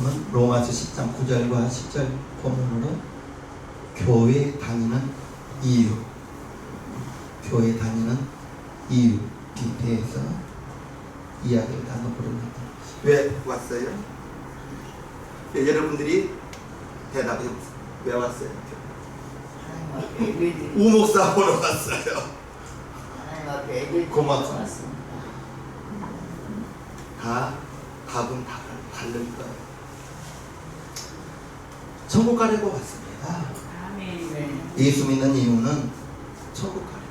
말씀은 로마서 10장 9절과 10절 본문으로 교회 다니는 이유, 교회 다니는 이유에 대해서 이야기를 나눠보렵니다. 왜 왔어요? 네, 여러분들이 대답해 보세요. 왜 왔어요? 우목사 보러 왔어요. 고맙습니다. 다 답은 다를 거예요. 천국 가려고 왔습니다. 아멘. 예수 믿는 이유는 천국 가려고,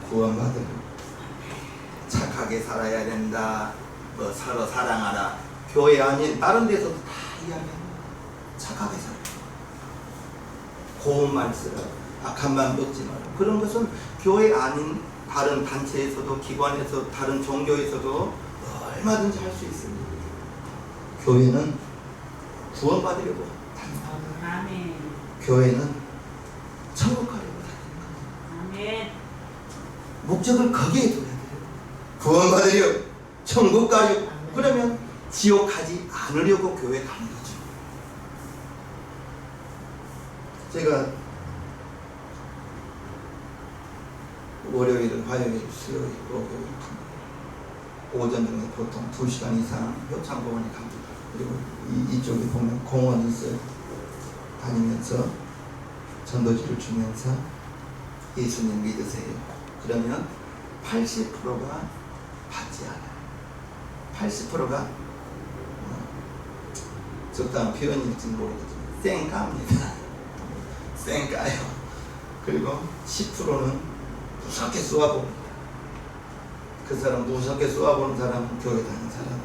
구원받으려고. 착하게 살아야 된다, 뭐 서로 사랑하라. 교회 아닌 다른 데서도 다 이야기합니다. 착하게 살아, 고운 말 쓰라, 악한 말 묻지 마라. 그런 것은 교회 아닌 다른 단체에서도, 기관에서, 다른 종교에서도 얼마든지 할 수 있습니다. 교회는 구원받으려고 다닌다. 아멘. 교회는 천국 가려고 다닌다. 아멘. 목적을 거기에 둬야 돼요. 구원받으려고, 천국 가려고. 그러면 지옥 가지 않으려고 교회 가는 거죠. 제가 월요일, 화요일, 수요일, 목요일 오전 중에 보통 2시간 이상 효창공원에 갑니다. 그리고 이쪽에 보면 공원이 있어요. 다니면서 전도지를 주면서 예수님 믿으세요. 그러면 80%가 받지 않아요. 80%가 적당한 표현일지는 모르겠지만 쌩까입니다. 쌩까요. 그리고 10%는 무섭게 쏘아봅니다. 그 사람, 무섭게 쏘아보는 사람은 교회 다니는 사람.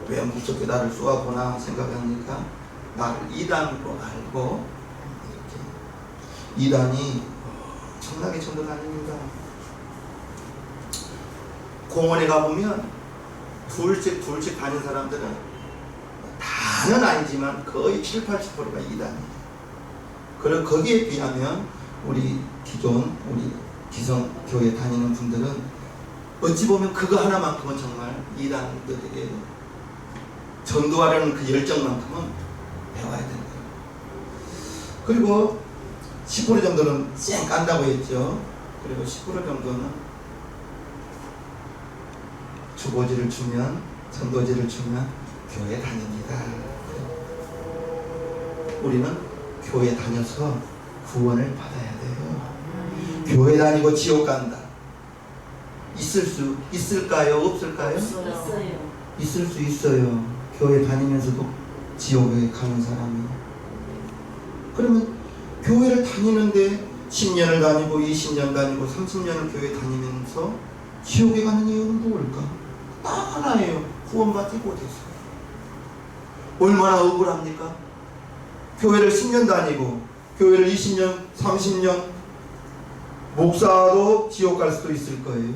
왜 무섭게 나를 쏘아보나 생각하니까 나를 이단으로 알고 이렇게 이단이 엄청나게 전도다닙니다. 공원에 가보면 둘씩 다니는 사람들은 다는 아니지만 거의 70~80%가 이단이에요. 그리고 거기에 비하면 우리 기존, 우리 기성교회 다니는 분들은 어찌 보면 그거 하나만큼은 정말 이단들에게 전도하려는 그 열정만큼은 배워야 되는 거예요. 그리고 10% 정도는 쌩 깐다고 했죠. 그리고 10% 정도는 주보지를 주면, 전도지를 주면 교회 다닙니다. 우리는 교회 다녀서 구원을 받아야 돼요. 교회 다니고 지옥 간다. 있을까요? 없을까요? 있어요. 있을 수 있어요. 교회 다니면서도 지옥에 가는 사람이. 그러면 교회를 다니는데 10년을 다니고 20년 다니고 30년을 교회 다니면서 지옥에 가는 이유는 뭘까? 딱 하나예요. 구원받지 못했어요. 얼마나 억울합니까? 교회를 10년 다니고 교회를 20년, 30년, 목사도 지옥 갈 수도 있을 거예요.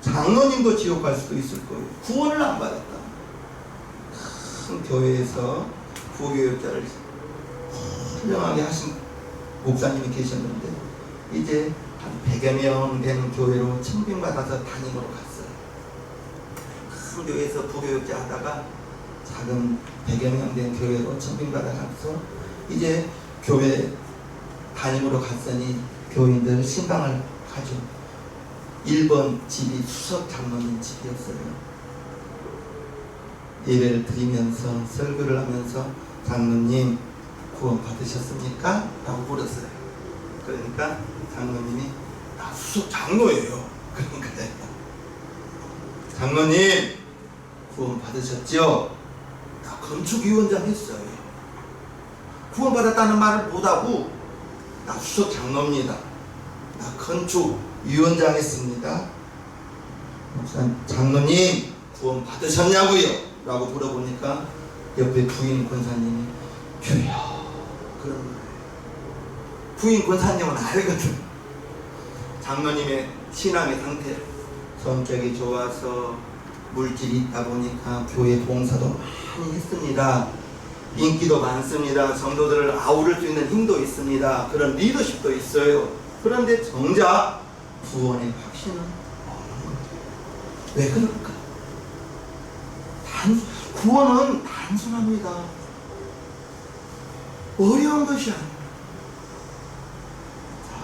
장로님도 지옥 갈 수도 있을 거예요. 구원을 안 받았다. 큰 교회에서 부교육자를 훌륭하게 하신 목사님이 계셨는데 이제 한 100여 명 되는 교회로 청빙받아서 담임으로 갔어요. 큰 교회에서 부교육자 하다가 작은 100여 명 된 교회로 청빙받아서 이제 교회 담임으로 갔으니 교인들 신방을 가죠. 1번 집이 수석 장로님 집이었어요. 예배를 드리면서 설교를 하면서 장로님 구원 받으셨습니까? 라고 물었어요. 그러니까 장로님이 나 수석 장로예요. 그러니까 장로님 구원 받으셨죠? 나 건축위원장 했어요. 구원 받았다는 말을 못하고 나 수석 장로입니다. 나 건축위원장 했습니다. 장로님 구원 받으셨냐고요? 라고 물어보니까 옆에 부인 권사님이 주여 그런 거예요. 부인 권사님은 알거든. 장로님의 신앙의 상태, 성격이 좋아서 물질이 있다 보니까 교회 봉사도 많이 했습니다. 인기도 많습니다. 성도들을 아우를 수 있는 힘도 있습니다. 그런 리더십도 있어요. 그런데 정작 구원의 확신은 없는 거예요. 왜 그럴까? 구원은 단순합니다. 어려운 것이 아닙니다.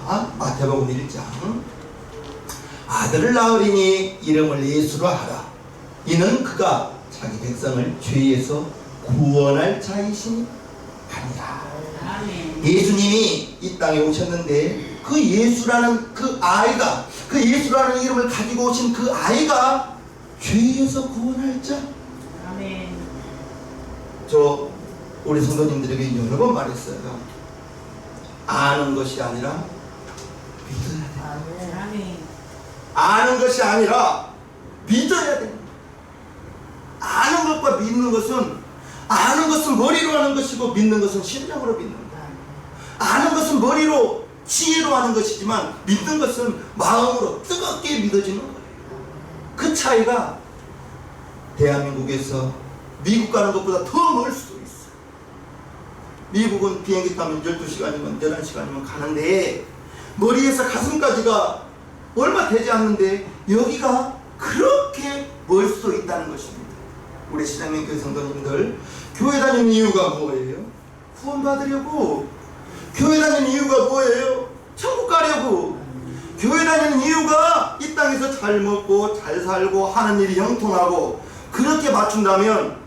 자, 마태복음 1장. 아들을 낳으리니 이름을 예수로 하라. 이는 그가 자기 백성을 죄에서 구원할 자이시니 아니라. 예수님이 이 땅에 오셨는데 그 예수라는 그 아이가, 그 예수라는 이름을 가지고 오신 그 아이가 죄에서 구원할 자. 아멘. 저 우리 성도님들에게 여러 번 말했어요. 아는 것이 아니라 믿어야 돼. 아멘. 아는 것이 아니라 믿어야 돼. 아는 것과 믿는 것은, 아는 것은 머리로 하는 것이고 믿는 것은 심령으로 믿는 거야. 아는 것은 머리로 지혜로 하는 것이지만 믿는 것은 마음으로 뜨겁게 믿어지는 거예요. 그 차이가 대한민국에서 미국 가는 것보다 더 멀 수도 있어. 미국은 비행기 타면 12시간이면 11시간이면 가는데 머리에서 가슴까지가 얼마 되지 않는데 여기가 그렇게 멀 수도 있다는 것입니다. 우리 시장님 교회 성도님들, 교회 다니는 이유가 뭐예요? 구원받으려고. 교회 다니는 이유가 뭐예요? 천국 가려고. 교회 다니는 이유가 이 땅에서 잘 먹고 잘 살고 하는 일이 형통하고. 그렇게 맞춘다면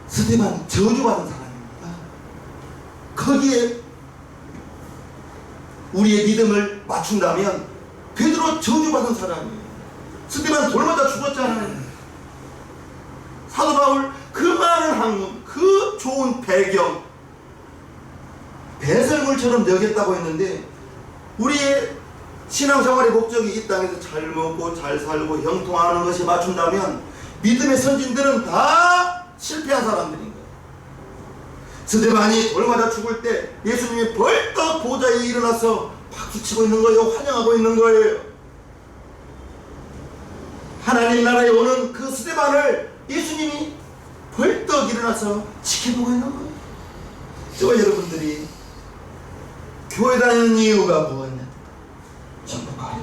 스데반 저주받은 사람입니다. 거기에 우리의 믿음을 맞춘다면 베드로 저주받은 사람이에요. 스데반 돌마다 죽었잖아요. 사도 바울 그 많은 학문, 그 좋은 배경, 배설물처럼 여겼다고 했는데 우리의 신앙생활의 목적이 이 땅에서 잘 먹고 잘 살고 형통하는 것이 맞춘다면 믿음의 선진들은 다 실패한 사람들인 거예요. 스데반이 돌마다 죽을 때 예수님이 벌떡 보좌에 일어나서 박수치고 있는 거예요. 환영하고 있는 거예요. 하나님 나라에 오는 그 스데반을 예수님이 벌떡 일어나서 지켜보고 있는 거예요. 저 여러분들이 교회 다니는 이유가 무엇이냐? 천국 가려고요.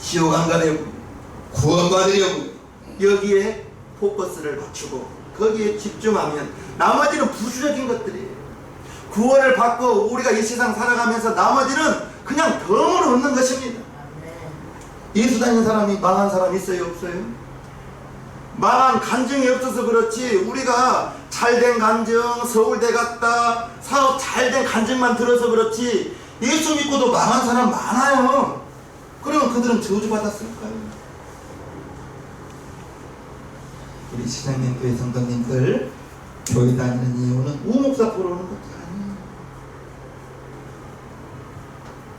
지옥 안 가려고, 구원 받으려고. 여기에 포커스를 맞추고 거기에 집중하면 나머지는 부수적인 것들이에요. 구원을 받고 우리가 이 세상 살아가면서 나머지는 그냥 덤으로 얻는 것입니다. 예수 다니는 사람이 망한 사람 있어요? 없어요? 망한 간증이 없어서 그렇지 우리가 잘된 간증, 서울대 갔다, 사업 잘된 간증만 들어서 그렇지 예수 믿고도 망한 사람 많아요. 그러면 그들은 저주받았을까요? 우리 시장님 교회 성도님들, 교회 다니는 이유는 우목사 보러 오는 것도 아니에요.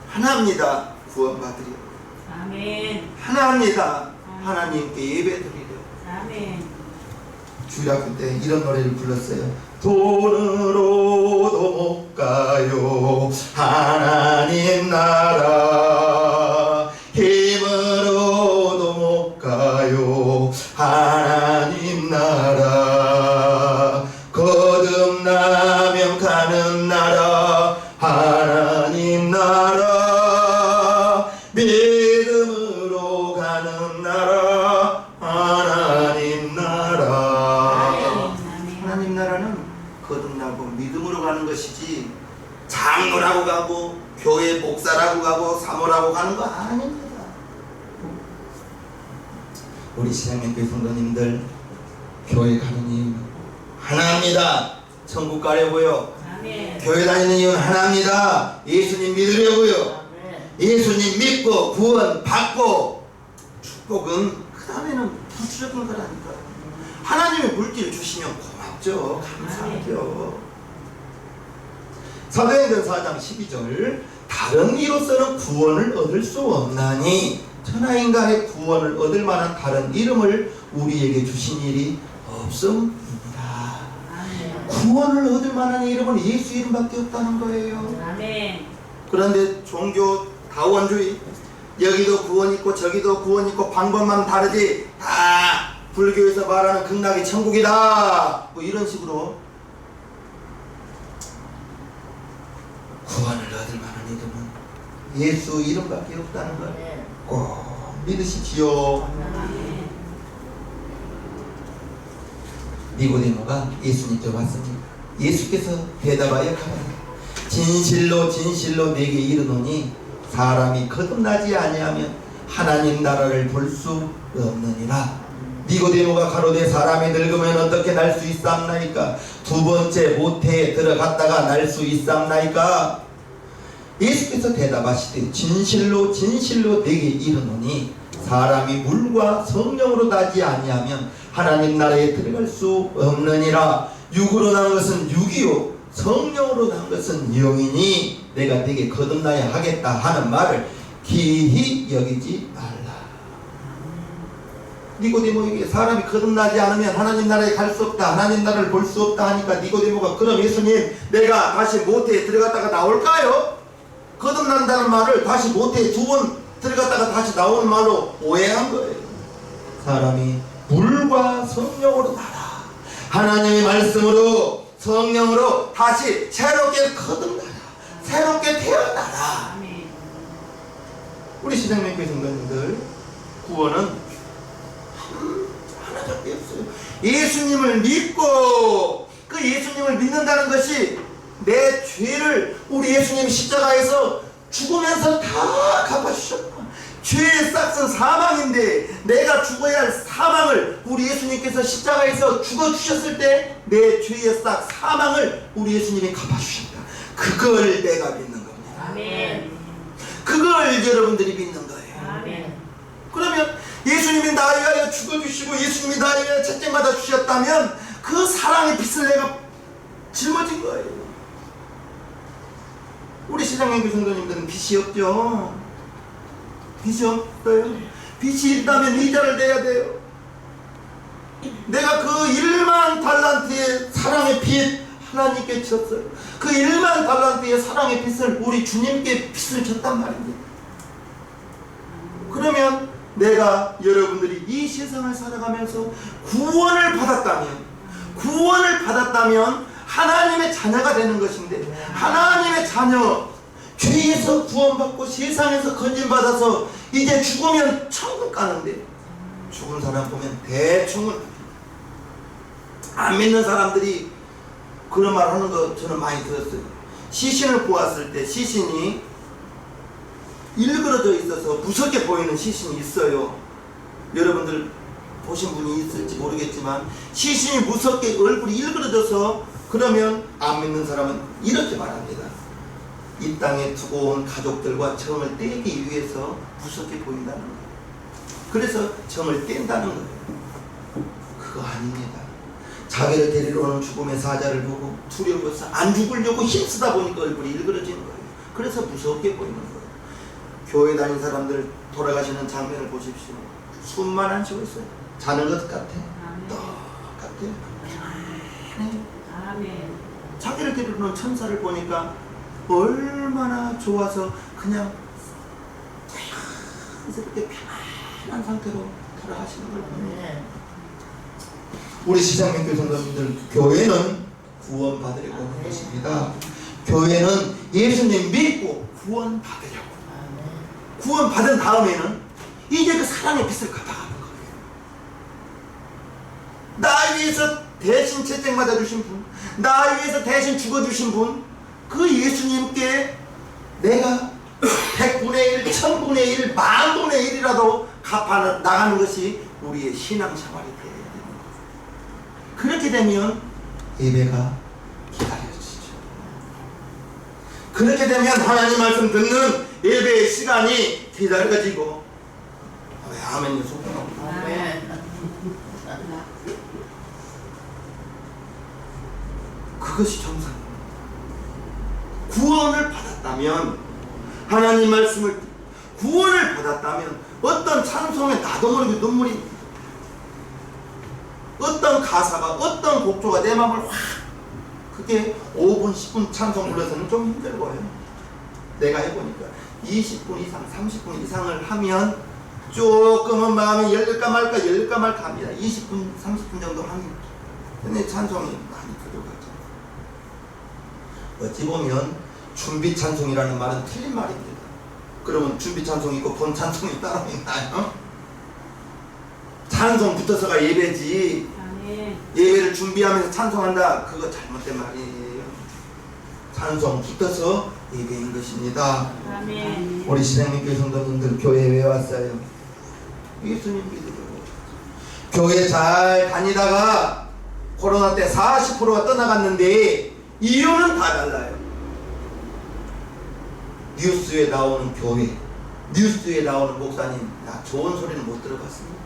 하나입니다. 구원받으려. 아멘. 하나입니다. 하나님께 예배드리려. 아멘. 주일학교 때 이런 노래를 불렀어요. 돈으로도 못 가요 하나님 나라, 힘으로도 못 가요 하나님 나라, 거듭나면 가는 나라 하나님 나라, 믿음으로 가는 나라 하나님 나라. 하나님 나라는 거듭나고 믿음으로 가는 것이지 장로라고 가고 교회 목사라고 가고 사모라고 가는 거 아닙니다. 우리 신앙의 교회 성도님들, 교회 가는 이유 하나입니다. 천국 가려고요. 아멘. 교회 다니는 이유는 하나입니다. 예수님 믿으려고요. 예수님 믿고 구원 받고 축복은 그 다음에는 부수적인 거라니까. 하나님의 물질을 주시면 고맙죠. 감사하죠. 사도행전 4장 12절, 다른 이로서는 구원을 얻을 수 없나니 천하인간의 구원을 얻을 만한 다른 이름을 우리에게 주신 일이 없음입니다. 구원을 얻을 만한 이름은 예수 이름밖에 없다는 거예요. 아멘. 그런데 종교 다원주의, 여기도 구원 있고 저기도 구원 있고 방법만 다르지 다 불교에서 말하는 극락이 천국이다, 뭐 이런 식으로 구원을 얻을 만한 이름은 예수 이름밖에 없다는 걸 꼭 믿으십시오. 아멘. 니고데모가 예수님께 왔습니다. 예수께서 대답하여 가라사대 진실로 진실로 내게 이르노니 사람이 거듭나지 아니하면 하나님 나라를 볼 수 없느니라. 니고데모가 가로되 사람이 늙으면 어떻게 날 수 있사옵나이까? 두 번째 모태에 들어갔다가 날 수 있사옵나이까? 예수께서 대답하시되 진실로 진실로 내게 이르노니 사람이 물과 성령으로 나지 아니하면 하나님 나라에 들어갈 수 없느니라. 육으로 난 것은 육이요 성령으로 난 것은 영이니 내가 네게 거듭나야 하겠다 하는 말을 기히 여기지 말라. 니고데모에게 사람이 거듭나지 않으면 하나님 나라에 갈 수 없다, 하나님 나라를 볼 수 없다 하니까 니고데모가 그럼 예수님 내가 다시 모태에 들어갔다가 나올까요? 거듭난다는 말을 다시 모태에 두 번 들어갔다가 다시 나오는 말로 오해한 거예요. 사람이 물과 성령으로 나라, 하나님의 말씀으로 성령으로 다시 새롭게 거듭나라, 새롭게 태어나라. 아멘. 우리 시장님교회 성도님들 구원은 하나밖에 없어요. 예수님을 믿고 그 예수님을 믿는다는 것이 내 죄를 우리 예수님이 십자가에서 죽으면서 다 갚아주셨다. 죄의 싹은 사망인데 내가 죽어야 할 사망을 우리 예수님께서 십자가에서 죽어주셨을 때 내 죄의 싹 사망을 우리 예수님이 갚아주셨다. 그걸 내가 믿는 겁니다. 아멘. 그걸 여러분들이 믿는 거예요. 아멘. 그러면 예수님이 나를 위하여 죽어주시고 예수님이 나를 위하여 채찍받아 주셨다면 그 사랑의 빛을 내가 짊어진 거예요. 우리 시장님교 성도님들은 빛이 없죠. 빛이 없어요. 빛이 있다면 이자를 내야 돼요. 내가 그 1만 달란트의 사랑의 빛 하나님께 줬어요. 그 1만 달란트의 사랑의 빛을 우리 주님께 빛을 줬단 말입니다. 그러면 내가 여러분들이 이 세상을 살아가면서 구원을 받았다면 하나님의 자녀가 되는 것인데, 하나님의 자녀 죄에서 구원받고 세상에서 건진받아서 이제 죽으면 천국 가는데, 죽은 사람 보면 대충은 안 믿는 사람들이 그런 말 하는 거 저는 많이 들었어요. 시신을 보았을 때 시신이 일그러져 있어서 무섭게 보이는 시신이 있어요. 여러분들 보신 분이 있을지 모르겠지만 시신이 무섭게 얼굴이 일그러져서 그러면 안 믿는 사람은 이렇게 말합니다. 이 땅에 두고 온 가족들과 정을 떼기 위해서 무섭게 보인다는 거예요. 그래서 정을 뗀다는 거예요. 그거 아닙니다. 자기를 데리러 오는 죽음의 사자를 보고 두려워서 안 죽으려고 힘쓰다 보니까 얼굴이 일그러지는 거예요. 그래서 무섭게 보이는 거예요. 교회 다닌 사람들 돌아가시는 장면을 보십시오. 숨만 안 쉬고 있어요. 자는 것 같아. 똑같아요. 아멘. 자기를 데리러 오는 천사를 보니까 얼마나 좋아서 그냥 자연스럽게 편안한 상태로 돌아가시는 걸 보면, 우리 시장님교 성도님들, 교회는 구원 받으려고 하는 것입니다. 교회는 예수님 믿고 구원 받으려고. 구원 받은 다음에는 이제 그 사랑의 빛을 갚아가는 거예요. 나 위해서 대신 채찍 맞아주신 분, 나 위해서 대신 죽어주신 분, 그 예수님께 내가 100분의 1, 1000분의 1, 10,000분의 1이라도 갚아 나가는 것이 우리의 신앙생활이 되어야 되는 거예요. 그렇게 되면 예배가 기다려지죠. 그렇게 되면 하나님 말씀 듣는 예배의 시간이 기다려지고, 왜 아멘요 소금? 아멘. 그것이 정상. 구원을 받았다면, 하나님 말씀을 구원을 받았다면 어떤 찬송에 나도 모르게 눈물이, 어떤 가사가, 어떤 곡조가 내 마음을 확, 그게 5분 10분 찬송 불러서는 좀 힘들고요. 내가 해보니까 20분 이상 30분 이상을 하면 조금은 마음이 열릴까 말까 합니다. 20분 30분 정도 하면. 근데 찬송이 많이 부족하죠. 어찌 보면 준비 찬송이라는 말은 틀린 말입니다. 그러면 준비 찬송이 있고 본 찬송이 따로 있나요? 찬송 붙어서가 예배지. 아멘. 아멘. 예배를 준비하면서 찬송한다. 그거 잘못된 말이에요. 찬송 붙어서 예배인 것입니다. 아멘. 우리 신앙님교회 성도님들 교회에 왜 왔어요? 예수님 믿으려고. 교회 잘 다니다가 코로나 때 40%가 떠나갔는데 이유는 다 달라요. 뉴스에 나오는 교회, 뉴스에 나오는 목사님, 나 좋은 소리는 못 들어봤습니다.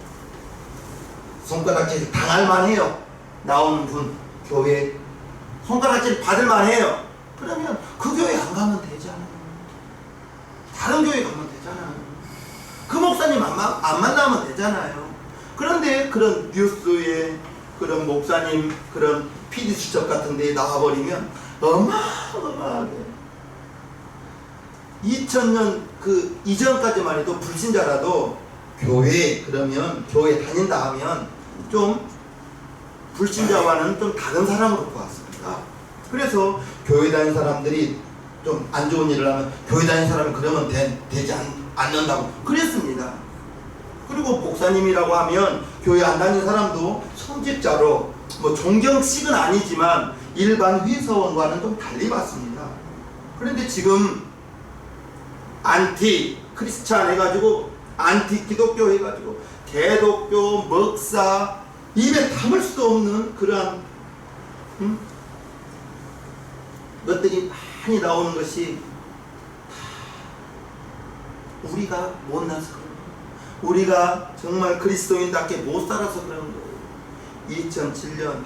손가락질 당할 만해요. 나오는 분 교회 손가락질 받을 만해요. 그러면 그 교회 안 가면 되잖아요. 다른 교회 가면 되잖아요. 그 목사님 안 만나면 되잖아요. 그런데 그런 뉴스에 그런 목사님 그런 PD 수첩 같은 데에 나와버리면 어마어마하게 2000년 그 이전까지만 해도 불신자라도 교회 그러면 교회 다닌다 하면 좀 불신자와는 좀 다른 사람으로 보았습니다. 그래서 교회 다니는 사람들이 좀 안 좋은 일을 하면 교회 다니는 사람은 그러면 되지 않는다고 그랬습니다. 그리고 목사님이라고 하면 교회 안 다니는 사람도 성직자로 뭐 존경식은 아니지만 일반 회사원과는 좀 달리 봤습니다. 그런데 지금 안티 크리스찬 해가지고 안티 기독교 해가지고 개독교 먹사 입에 담을 수도 없는 그러한 것들이 많이 나오는 것이 우리가 못나서 그런 거예요. 우리가 정말 그리스도인답게 못 살아서 그런 거예요. 2007년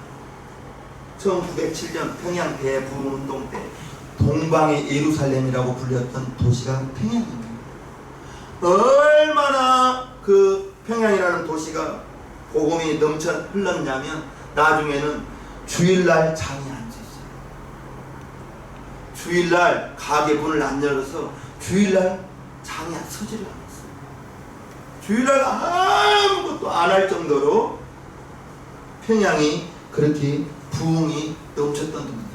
1907년 평양 대부흥운동 때 동방의 예루살렘이라고 불렸던 도시가 평양입니다. 얼마나 그 평양이라는 도시가 복음이 넘쳐 흘렀냐면 나중에는 주일날 장이 안 졌어요. 주일날 가게 문을 안 열어서 주일날 장이 서지를 않았어요. 주일날 아무것도 안 할 정도로 평양이 그렇게 부흥이 넘쳤던 동네예요.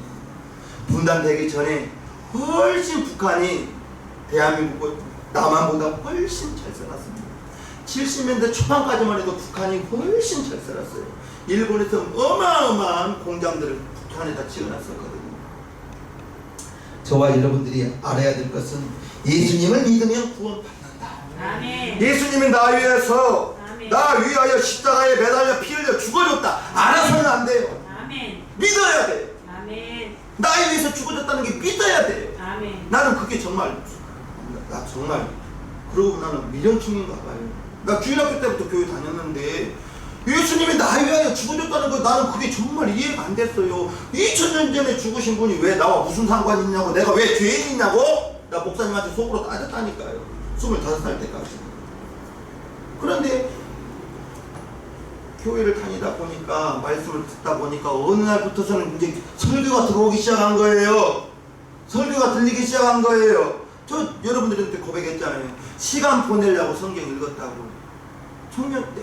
분단되기 전에 훨씬 북한이 대한민국을 남한보다 훨씬 잘 살았습니다. 70년대 초반까지만 해도 북한이 훨씬 잘 살았어요. 일본에서 어마어마한 공장들을 북한에다 지어놨었거든요. 저와 여러분들이 알아야 될 것은 예수님을 믿으면 구원받는다. 아멘. 예수님이 나 위해서 아멘. 나 위하여 십자가에 매달려 피 흘려 죽어줬다. 알아서는 안 돼요. 아멘. 믿어야 돼요. 아멘. 나에 위해서 죽어줬다는 게 믿어야 돼요. 아멘. 나는 그게 정말 나 정말 그러고 나는 미련충인가 봐요. 나 주일학교 때부터 교회 다녔는데 예수님이 나에 위하여 죽어줬다는 거 나는 그게 정말 이해가 안 됐어요. 2000년 전에 죽으신 분이 왜 나와 무슨 상관이 있냐고, 내가 왜 죄인이냐고 나 목사님한테 속으로 따졌다니까요. 25살 때까지. 그런데 교회를 다니다 보니까 말씀을 듣다 보니까 어느 날부터서는 이제 설교가 들어오기 시작한 거예요. 설교가 들리기 시작한 거예요. 저 여러분들한테 고백했잖아요. 시간 보내려고 성경 읽었다고. 청년 때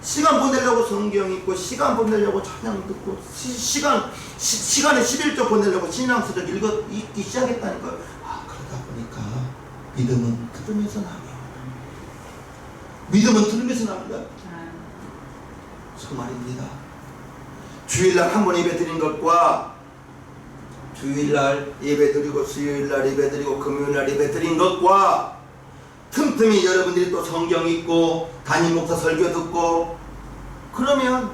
시간 보내려고 성경 읽고 시간 보내려고 찬양 듣고 시간에 11조 보내려고 신앙서적 읽기 시작했다니까요. 아, 그러다 보니까 믿음은 들으면서 나며 믿음은 들으면서 납니다. 그 말입니다. 주일날 한 번 예배 드린 것과 주일날 예배 드리고 수요일날 예배 드리고 금요일날 예배 드린 것과 틈틈이 여러분들이 또 성경 읽고 담임 목사 설교 듣고 그러면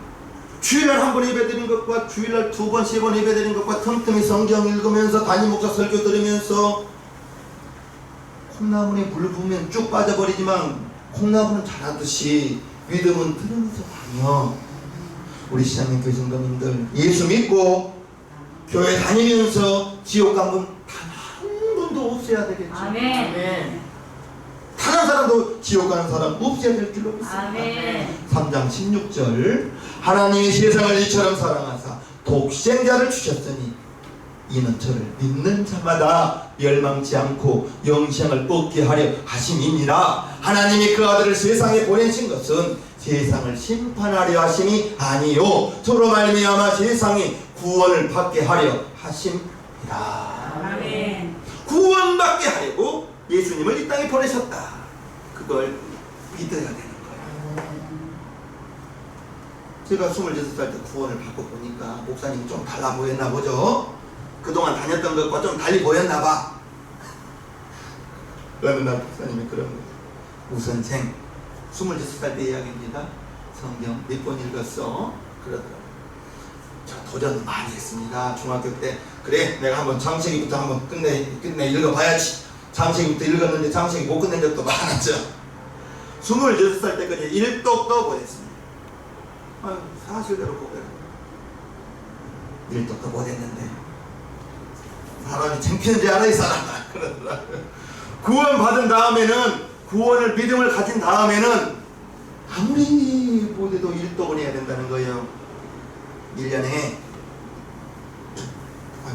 주일날 한 번 예배 드린 것과 주일날 2번, 3번 예배 드린 것과 틈틈이 성경 읽으면서 담임 목사 설교 들으면서 콩나물에 물 부으면 쭉 빠져버리지만 콩나물은 자라듯이 믿음은 들으면서 다녀. 우리 신앙님 교회 성도님들 예수 믿고 교회 다니면서 지옥 간 분 단 한 분도 없어야 되겠죠. 아멘. 아멘. 단 한 사람도 지옥 가는 사람 없어야 될 줄로 믿습니다. 아멘. 3장 16절 하나님이 세상을 이처럼 사랑하사 독생자를 주셨으니 이는 저를 믿는 자마다 멸망치 않고 영생을 얻게 하려 하심이니라. 하나님이 그 아들을 세상에 보내신 것은 세상을 심판하려 하심이 아니요 저로 말미암아 세상이 구원을 받게 하려 하심이라. 아멘. 구원받게 하려고 예수님을 이 땅에 보내셨다. 그걸 믿어야 되는 거예요. 제가 26살 때 구원을 받고 보니까 목사님이 좀 달라 보였나 보죠. 그동안 다녔던 것과 좀 달리 보였나 봐. 어느 날 목사님이 그런 거예요. 우선생 26살 때 이야기입니다. 성경 몇 번 읽었어? 그러더라고요. 저 도전 많이 했습니다. 중학교 때 그래 내가 한번 창세기부터 한번 끝내 읽어봐야지. 창세기부터 읽었는데 창세기 못 끝낸 적도 많았죠. 26살 때까지 1독도 못했습니다. 사실대로 고백을 1독도 못했는데 사람이 창피한 줄 알아 이 사람아. 그러더라고요. 구원 받은 다음에는 구원을 믿음을 가진 다음에는 아무리 못해도 1독은 해야 된다는 거예요. 1년에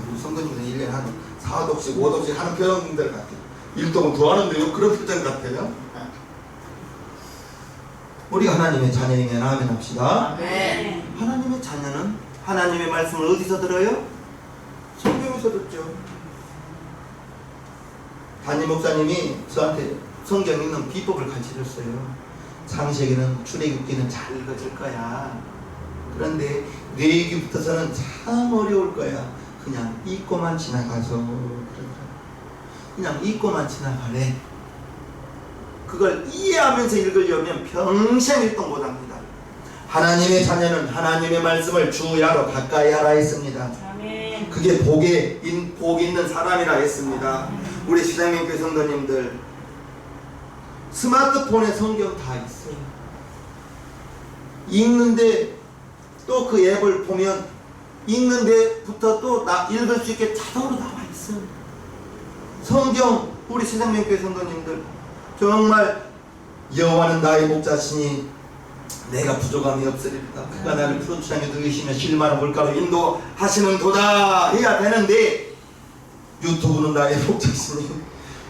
우리 성도님들은 1년에 한 4독씩 5독씩 하는 표정들 같아요. 1독은 더 하는데요. 그런 표정 같아요. 우리 하나님의 자녀이면 아멘 합시다. 네. 하나님의 자녀는 하나님의 말씀을 어디서 들어요? 성경에서 듣죠. 담임 목사님이 저한테 성경 읽는 비법을 가르쳐줬어요. 창세기는 출애굽기는 잘 읽어질 거야. 그런데 레위기부터서는 참 어려울 거야. 그냥 읽고만 지나가서 그냥 읽고만 지나가래. 그걸 이해하면서 읽으려면 평생 읽도 못합니다. 하나님의 자녀는 하나님의 말씀을 주야로 가까이 하라 했습니다. 아멘. 그게 복 있는 사람이라 했습니다. 우리 시장님교 성도님들 스마트폰에 성경 다 있어요. 읽는데 또 그 앱을 보면 읽는데부터 또 읽을 수 있게 자동으로 나와 있어요. 성경 우리 시장님교 성도님들 정말 여호와는 나의 목자시니 내가 부족함이 없으리로다. 그가 나를 푸른 수양에 누이시며 실마른 물가로 인도하시는 도다 해야 되는데 유튜브는 나의 목자시니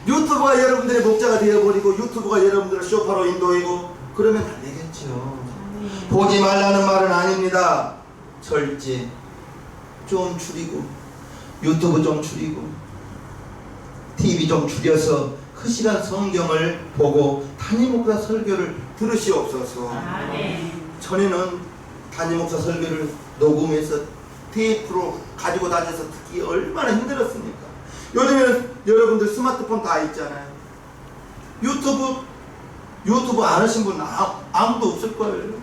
유튜브가 여러분들의 목자가 되어버리고 유튜브가 여러분들을 쇼파로 인도하고 그러면 안 되겠죠. 보지 말라는 말은 아닙니다. 절제 좀 줄이고 유튜브 좀 줄이고 TV 좀 줄여서 그 시간 성경을 보고 담임 목사 설교를 들으시옵소서. 아멘. 전에는 담임 목사 설교를 녹음해서 테이프로 가지고 다녀서 듣기 얼마나 힘들었습니까? 요즘에는 여러분들 스마트폰 다 있잖아요. 유튜브 안 하신 분 아무도 없을 거예요.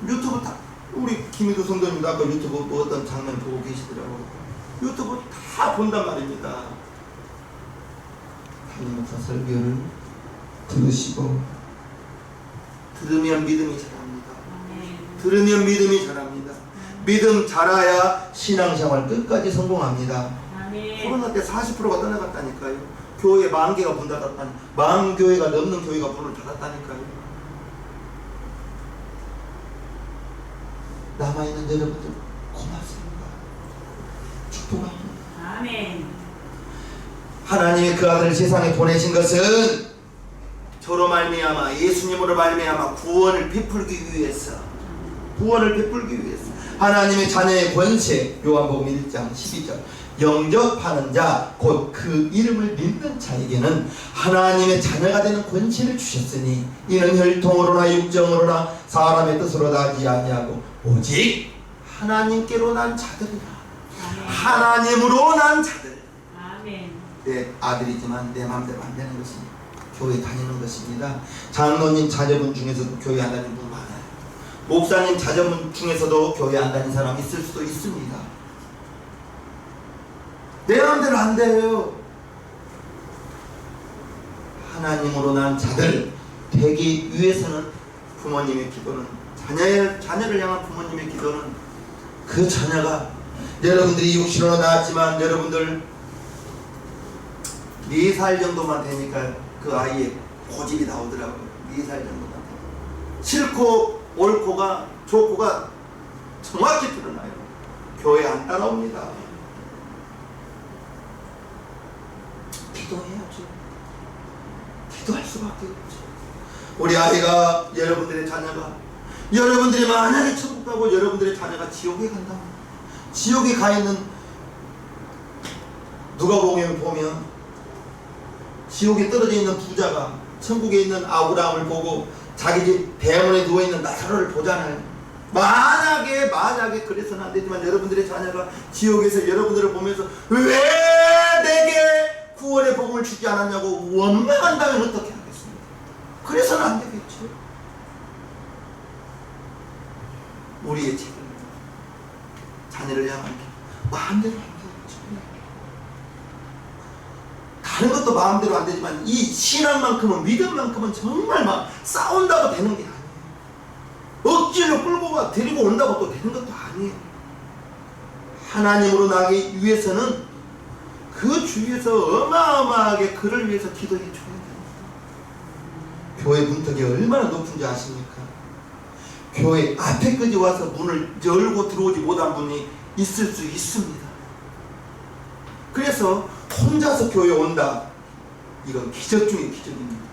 유튜브 다 우리 김희도 성도님도 아까 유튜브 뭐 어떤 장면 보고 계시더라고요. 유튜브 다 본단 말입니다. 담임 목사 설교를 들으시고 들으면 믿음이 자랍니다. 들으면 믿음이 자랍니다. 믿음 자라야 신앙생활 끝까지 성공합니다. 코로나 때 40%가 떠나갔다니까요. 교회 10,000개가 문 닫았다니 40,000교회가 넘는 교회가 문을 닫았다니까요. 남아있는 여러분들 고맙습니다. 축복합니다. 아멘. 하나님이 그 아들을 세상에 보내신 것은 저로 말미암아 예수님으로 말미암아 구원을 베풀기 위해서 하나님의 자녀의 권세 요한복음 1장 12절 영접하는 자 곧 그 이름을 믿는 자에게는 하나님의 자녀가 되는 권세를 주셨으니 이는 혈통으로나 육정으로나 사람의 뜻으로 나지 아니하고 오직 하나님께로 난 자들이라. 하나님으로 난 자들. 아멘. 내 아들이지만 내 마음대로 안 되는 것이 교회 다니는 것입니다. 장로님 자녀분 중에서도 교회 안 다니는 분 많아요. 목사님 자녀분 중에서도 교회 안 다니는 사람 있을 수도 있습니다. 내 마음대로 안 돼요. 하나님으로 난 자들 되기 위해서는 부모님의 기도는 자녀를 향한 부모님의 기도는 그 자녀가 여러분들이 육신으로 낳았지만 여러분들 4살 정도만 되니까 그 아이의 고집이 나오더라고요. 4살 정도만 되니까 싫고 옳고가 좋고가 정확히 드러나요. 교회 안 따라옵니다. 기도해야죠. 기도할 수밖에 없죠. 우리 아이가 여러분들의 자녀가 여러분들이 만약에 천국 가고 여러분들의 자녀가 지옥에 간다면 지옥에 가 있는 누가복음에 보면 지옥에 떨어져 있는 부자가 천국에 있는 아브라함을 보고 자기 집 대문에 누워있는 나사로를 보잖아요. 만약에 만약에 그래서는 안 되지만 여러분들의 자녀가 지옥에서 여러분들을 보면서 왜 내게 구원의 복음을 주지 않았냐고 원망한다면 어떻게 하겠습니까? 그래서는 안 되겠죠. 우리의 책임입니다. 자녀를 향한 마음대로 안 되겠죠. 다른 것도 마음대로 안 되지만 이 신앙만큼은, 믿음만큼은 정말 막 싸운다고 되는 게 아니에요. 억지로 끌고 가 데리고 온다고 또 되는 것도 아니에요. 하나님으로 나기 위해서는 그 주위에서 어마어마하게 그를 위해서 기도해 줘야 됩니다. 교회 문턱이 얼마나 높은지 아십니까? 교회 앞에까지 와서 문을 열고 들어오지 못한 분이 있을 수 있습니다. 그래서 혼자서 교회 온다, 이건 기적 중의 기적입니다.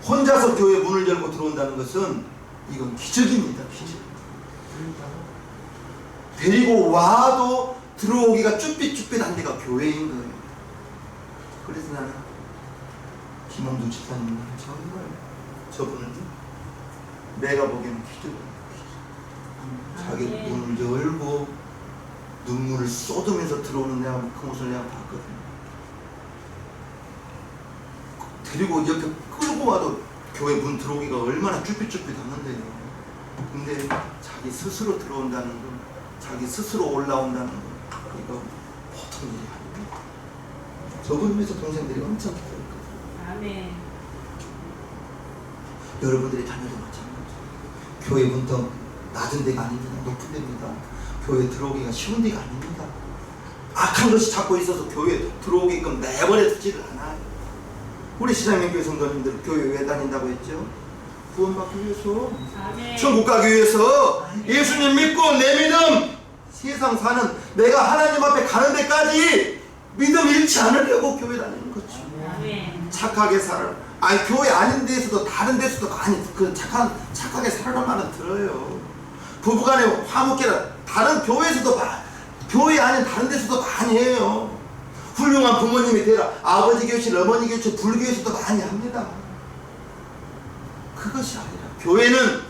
혼자서 교회 문을 열고 들어온다는 것은 이건 기적입니다. 기적. 데리고 와도 들어오기가 쭈삣쭈삣한 데가 교회인 거예요. 그래서 나는 김홍두 집사님은 정말 저분은 내가 보기에는 기적입니다. 자기 문을 열고 눈물을 쏟으면서 들어오는 내가 그 모습을 내가 봤거든요. 데리고 이렇게 끌고 와도 교회 문 들어오기가 얼마나 쭈삣쭈삣하는데요. 근데 자기 스스로 들어온다는 거, 자기 스스로 올라온다는 거, 이거 보통 일이 아닙니다. 저분 위해서 동생들이 엄청 기도했거든요. 아멘. 여러분들의 자녀도 마찬가지예요. 교회 문턱 낮은 데가 아닙니다. 높은 데입니다. 교회 들어오기가 쉬운 데가 아닙니다. 악한 것이 잡고 있어서 교회 들어오게끔 내버려 두지를 않아요. 우리 시장님교회 성도님들 교회 왜 다닌다고 했죠? 구원받기 위해서, 아멘. 천국 가기 위해서, 예수님 믿고 내 믿음, 세상 사는 내가 하나님 앞에 가는 데까지 믿음 잃지 않으려고 교회 다니는 거죠. 아멘. 착하게 살아. 아니 교회 아닌 데서도 다른 데서도 많이 그 착하게 살아라는 말은 들어요. 부부간에 화목해라. 다른 교회에서도 교회 아닌 다른 데서도 많이 해요. 훌륭한 부모님이 되라. 아버지 교실, 어머니 교실, 불교에서도 많이 합니다. 그것이 아니라 교회는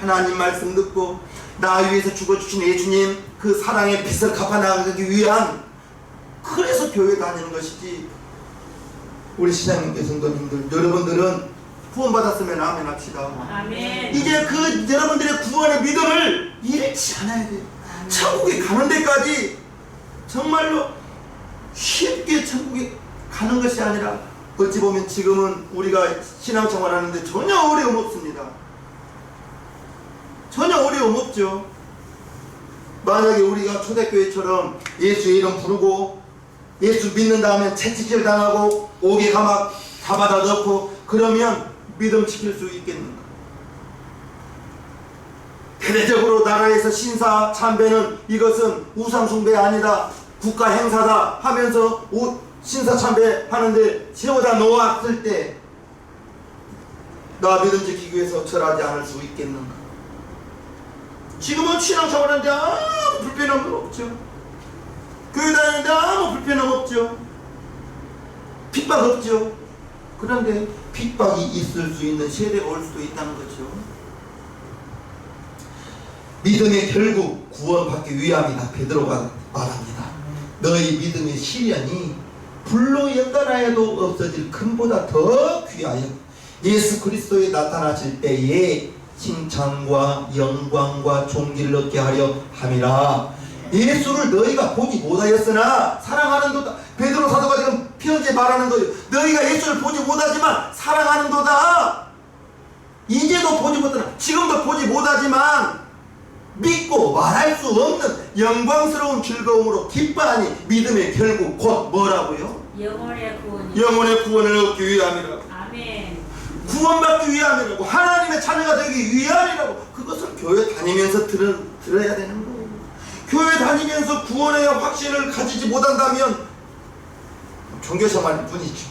하나님 말씀 듣고 나 위해서 죽어주신 예수님 그 사랑의 빚을 갚아나가기 위한, 그래서 교회 다니는 것이지. 우리 시장님께 성도님들, 여러분들은 구원받았으면 아멘 합시다. 아멘. 이제 그 여러분들의 구원의 믿음을 잃지 않아야 돼요. 천국에 가는 데까지 정말로 쉽게 천국에 가는 것이 아니라, 어찌 보면 지금은 우리가 신앙생활 하는데 전혀 어려움 없습니다. 전혀 어려움 없죠. 만약에 우리가 초대교회처럼 예수의 이름 부르고 예수 믿는 다음에 채찍질 당하고 옥에 가막 잡아다 넣고 그러면 믿음 지킬 수 있겠는가? 대대적으로 나라에서 신사 참배는 이것은 우상숭배 아니다, 국가 행사다 하면서 신사 참배 하는데 세워다 놓았을 때 나 믿음 지키기 위해서 절하지 않을 수 있겠는가? 지금은 신앙생활하는데 아무 불편함은 없죠. 교회 다니는데 아무 불편함 없죠. 핍박 없죠. 그런데 핍박이 있을 수 있는 세대가 올 수도 있다는 거죠. 믿음의 결국 구원받기 위함이다. 베드로가 말합니다. 너희 믿음의 시련이 불로 연단하여도 없어질 금보다 더 귀하여 예수 그리스도에 나타나실 때에 칭찬과 영광과 존귀를 얻게 하려 함이라. 예수를 너희가 보지 못하였으나 사랑하는도다. 베드로 사도가 지금 편지에 말하는 거예요. 너희가 예수를 보지 못하지만 사랑하는도다. 이제도 보지 못하나, 지금도 보지 못하지만 믿고 말할 수 없는 영광스러운 즐거움으로 기뻐하니 믿음의 결국 곧 뭐라고요? 영혼의 구원을 얻기 위함이라고. 아멘. 구원받기 위함이라고. 하나님의 자녀가 되기 위함이라고. 그것을 교회 다니면서 들어야 되는 거예요. 교회 다니면서 구원의 확신을 가지지 못한다면 종교생활 뿐이죠.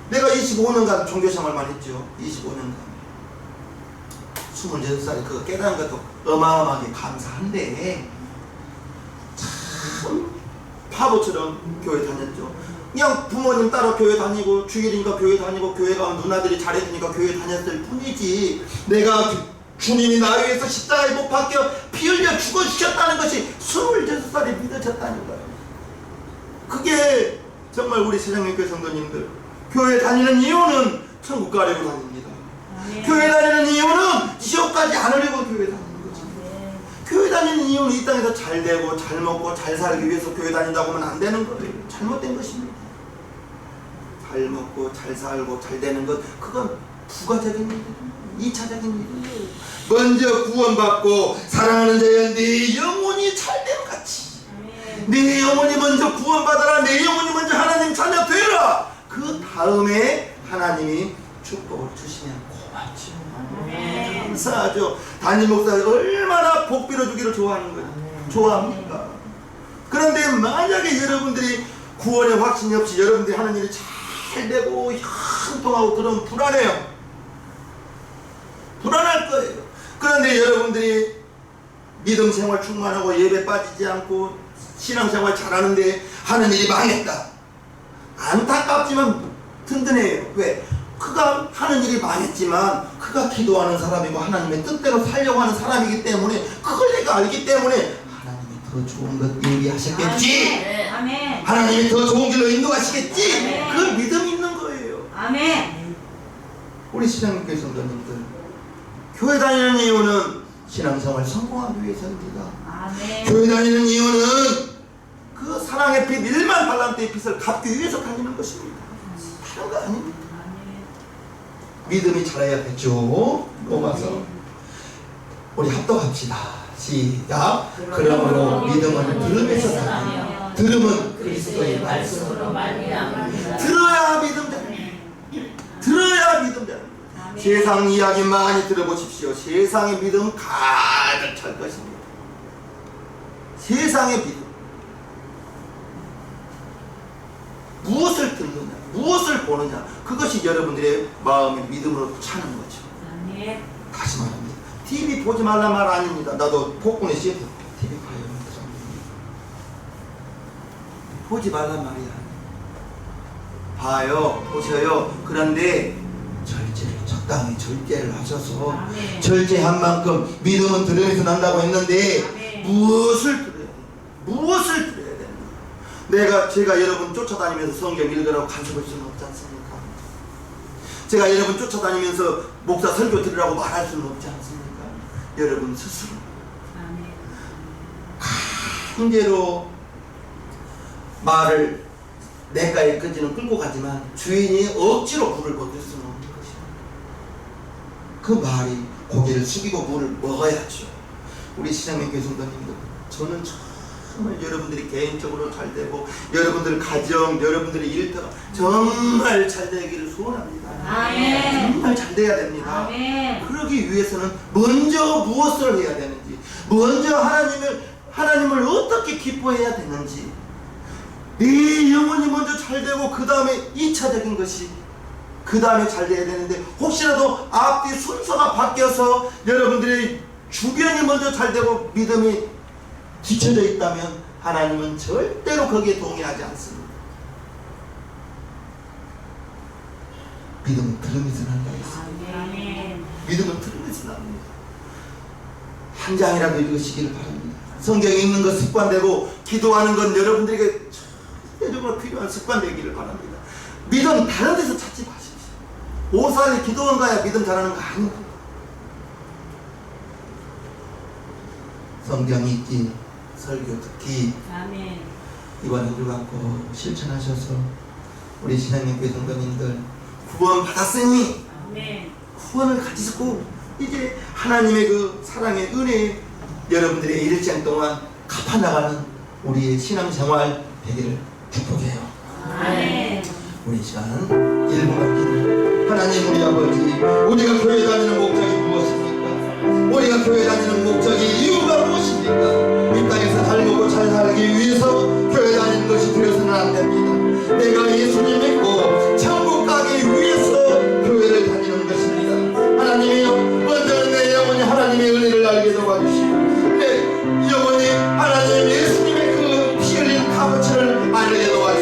내가 25년간 종교생활만 했죠. 25년간 26살에 그거 깨달은 것도 어마어마하게 감사한데 참 바보처럼 교회 다녔죠. 그냥 부모님 따라 교회 다니고 주일이니까 교회 다니고 교회 가면 누나들이 잘해주니까 교회 다녔을 뿐이지, 내가 주님이 나 위해서 십자가에 못 박혀 피 죽어주셨다는 것이 26살에 믿어졌다는 거예요. 그게 정말 우리 세상님께 성도님들, 교회 다니는 이유는 천국 가려고 다닙니다. 교회 다니는 이유는 지옥까지 안 오려고 교회 다니는 거죠. 교회 다니는 이유는 이 땅에서 잘 되고 잘 먹고 잘 살기 위해서 교회 다닌다고 하면 안 되는 거예요. 잘못된 것입니다. 잘 먹고 잘 살고 잘 되는 것, 그건 부가적인 일이에요. 2차적인 일이에요. 먼저 구원받고 사랑하는 자여 네 영혼이 잘됨 같이 네 영혼이 먼저 구원받아라. 내 영혼이 먼저 하나님 자녀 되라. 그 다음에 하나님이 축복을 주시면 고맙죠. 감사하죠. 담임 목사가 얼마나 복 빌어주기를 좋아하는 거예요. 좋아합니까? 그런데 만약에 여러분들이 구원의 확신이 없이 여러분들이 하는 일이 잘 되고 형통하고 그러면 불안해요. 불안할 거예요. 그런데 여러분들이 믿음 생활 충만하고 예배 빠지지 않고 신앙생활 잘하는데 하는 일이 망했다. 안타깝지만 든든해요. 왜? 그가 하는 일이 망했지만 그가 기도하는 사람이고 하나님의 뜻대로 살려고 하는 사람이기 때문에 그걸 내가 알기 때문에 하나님이 더 좋은 것 예비하셨겠지. 아멘. 하나님이 더 좋은 길로 인도하시겠지. 아멘. 그 믿음이 있는 거예요. 아멘. 우리 신앙교회 성도님들, 교회 다니는 이유는 신앙생활 성공하기 위해서입니다. 아멘. 교회 다니는 이유는 그 사랑의 빛 1만 달란트의 빛을 갚기 위해서 다니는 것입니다. 다른 거 아닙니다. 믿음이 자라야겠죠. 로마서 우리 합독합시다. 시작. 그러므로 믿음은 들음에서 나며 들음은 그리스도의 말씀으로 말미암아 들어야 믿음 자랍니다. 들어야 믿음 자랍니다. 세상 이야기 많이 들어보십시오. 세상의 믿음 가득 찰 것입니다. 세상의 믿음. 무엇을 듣느냐, 무엇을 보느냐, 그것이 여러분들의 마음의 믿음으로 차는 거죠. 다시 말합니다. TV 보지 말라 말 아닙니다. 나도 복군의 CF TV 봐요. 보지 말라 말이야. 봐요, 보셔요. 그런데 절제를 적당히 절제를 하셔서 절제한 만큼 믿음은 들음에서 난다고 했는데 무엇을 들어야 돼? 무엇을 들어야 돼? 제가 여러분 쫓아다니면서 성경 읽으라고 간섭할 수는 없지 않습니까? 제가 여러분 쫓아다니면서 목사 설교 들으라고 말할 수는 없지 않습니까? 여러분 스스로 강제로 말을 내가에까지는 끌고 가지만 주인이 억지로 물을 먹일 수는 없는 것입니다. 그 말이 고개를 숙이고 물을 먹어야죠. 우리 시장님 교수님들, 저는 정말 여러분들이 개인적으로 잘 되고 여러분들 가정, 여러분들의 일터가 정말 잘 되기를 소원합니다. 아멘. 정말 잘 돼야 됩니다. 아멘. 그러기 위해서는 먼저 무엇을 해야 되는지, 먼저 하나님을 어떻게 기뻐해야 되는지, 네 영혼이 먼저 잘 되고 그 다음에 2차적인 것이 그 다음에 잘 돼야 되는데, 혹시라도 앞뒤 순서가 바뀌어서 여러분들의 주변이 먼저 잘 되고 믿음이 뒤쳐져 있다면 하나님은 절대로 거기에 동의하지 않습니다. 믿음은 들으면서 난다 했습니다. 믿음은 들으면서 납니다. 한 장이라도 읽으시기를 바랍니다. 성경에 읽는 것 습관되고 기도하는 건 여러분들에게 절대적으로 필요한 습관 되기를 바랍니다. 믿음 다른 데서 찾지 마십시오. 오살에 기도원 가야 믿음 잘하는 거 아닙니다. 성경 읽기, 설교 듣기, 이관을 갖고 실천하셔서 우리 신앙님께 성도님들 구원 받았으니 구원을 가지고 이제 하나님의 그 사랑의 은혜 여러분들의 일생 동안 갚아나가는 우리의 신앙생활 되기를 축복해요. 우리 시간 1분간 기도. 하나님 우리 아버지, 우리가 교회 다니는 목적이 무엇입니까? 우리가 교회 다니는 목적이 이유가 무엇입니까? 이 땅에서 잘 먹고 잘 살기 위해서 교회 다니는 것이 되어서는 안 됩니다. 내가 예수님 믿고 천국 가기 위해서 교회를 다니는 것입니다. 하나님이여, 먼저 내 영혼이 하나님의 은혜를 알게 도와주시고 내 영혼이 하나님 예수님의 그 피 흘린 값어치를 알게 도와주시고